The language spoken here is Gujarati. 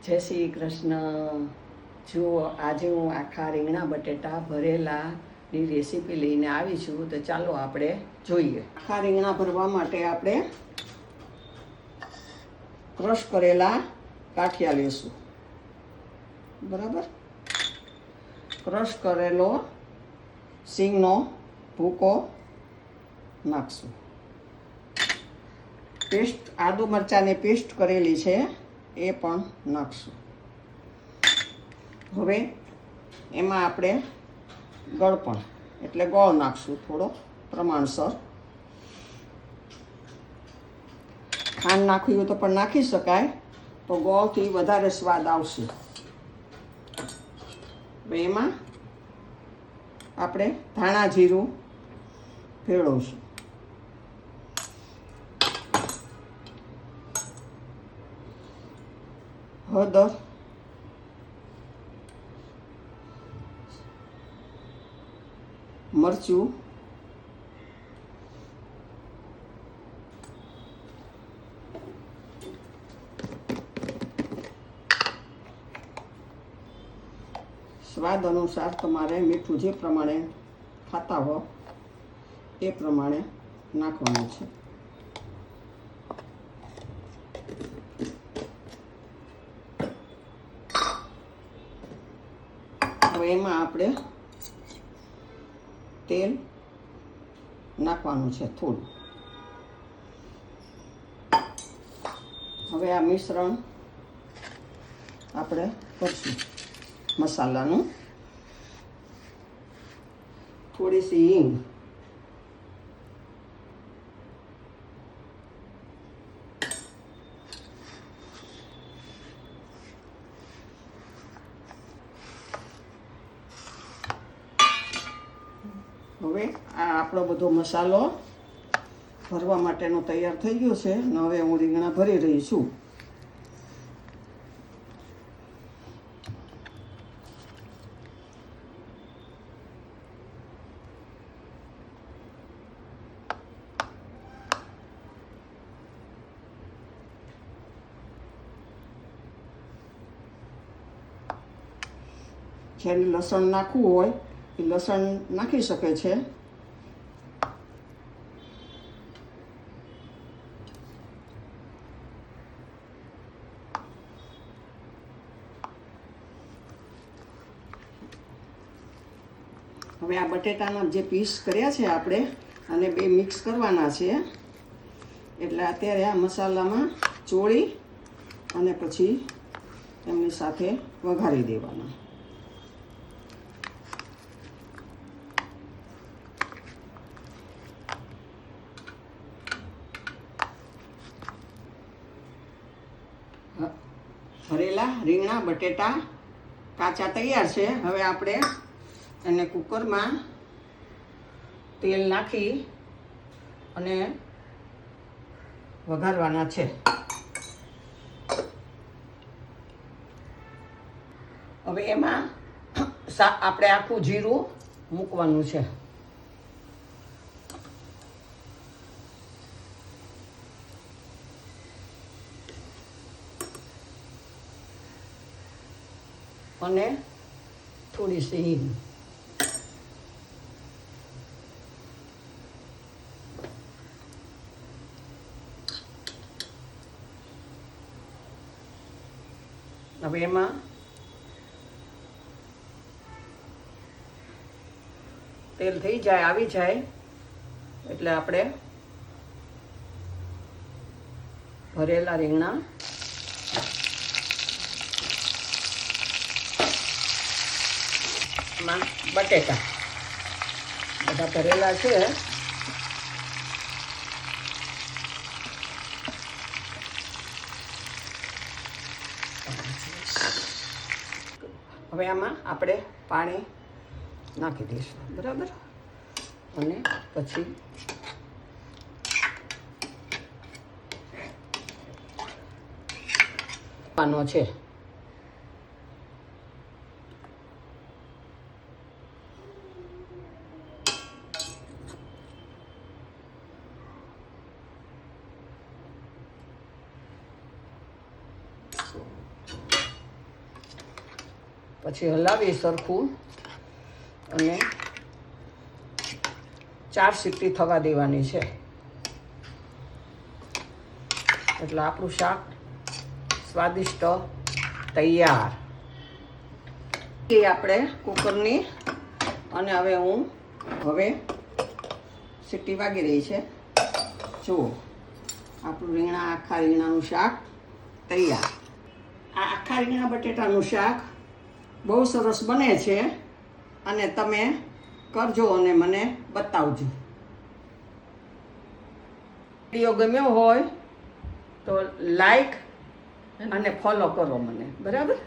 જય શ્રી કૃષ્ણ। જુઓ, આજે હું આખા રીંગણા બટેટા ભરેલાની રેસીપી લઈને આવી છું, તો ચાલો આપણે જોઈએ। આખા રીંગણા ભરવા માટે આપણે ક્રશ કરેલા ગાંઠિયા લેશું, બરાબર। ક્રશ કરેલો સિંગનો ભૂકો નાખશું। પેસ્ટ આદુ મરચાંની પેસ્ટ કરેલી છે એ પણ નાખશું। હવે એમાં આપણે ગળપણ એટલે ગોળ નાખશું, થોડો પ્રમાણસર। ખાંડ નાખવી હોય તો પણ નાખી શકાય, તો ગોળથી વધારે સ્વાદ આવશે। એમાં આપણે ધાણા જીરું ભેળવશું। હળદર, મરચું, સ્વાદ અનુસાર તમારે મીઠું જે પ્રમાણે ખાતા હો એ પ્રમાણે નાખવાનું છે। હવે એમાં આપણે તેલ નાખવાનું છે થોડું। હવે આ મિશ્રણ આપણે કરશું મસાલાનું। થોડીસી હિંગ, હવે આ આપણો બધો મસાલો ભરવા માટેનો તૈયાર થઈ ગયો છે અને હવે હું રીંગણા ભરી રહી છું। જ્યારે લસણ નાખવું હોય એ લસણ નાખી શકે છે। હવે આ બટેટાના જે પીસ કર્યા છે આપણે, અને બે મિક્સ કરવાના છે, એટલે અત્યારે આ મસાલામાં ચોળી અને પછી એમની સાથે વઘારી દેવાના। ભરેલા રીંગણા બટેટા કાચા તૈયાર છે। હવે આપણે એને કુકરમાં તેલ નાખી અને વઘારવાના છે। હવે એમાં આપણે આખું જીરું મૂકવાનું છે। અને થોડીસી હિંગ, હવે એમાં તેલ થઈ જાય, આવી જાય એટલે આપણે ભરેલા રીંગણા બટેટા બધા ભરેલા છે। હવે આમાં આપણે પાણી નાખી દઈશું, બરાબર। અને પછી પાનો છે। પછી હલાવી સરખું અને 4 સીટી થવા દેવાની છે. એટલે આપણું શાક સ્વાદિષ્ટ તૈયાર. એ આપણે કુકરની અને હવે સીટી વાગી રહી છે. જુઓ આપણું આખા રીંગણાનું શાક તૈયાર. આ આખા રીંગણા બટેટાનું શાક બહુ સરસ બને છે અને તમે કરજો અને મને બતાવજો. વિડીયો ગમ્યો હોય તો લાઈક અને ફોલો કરો મને, બરાબર?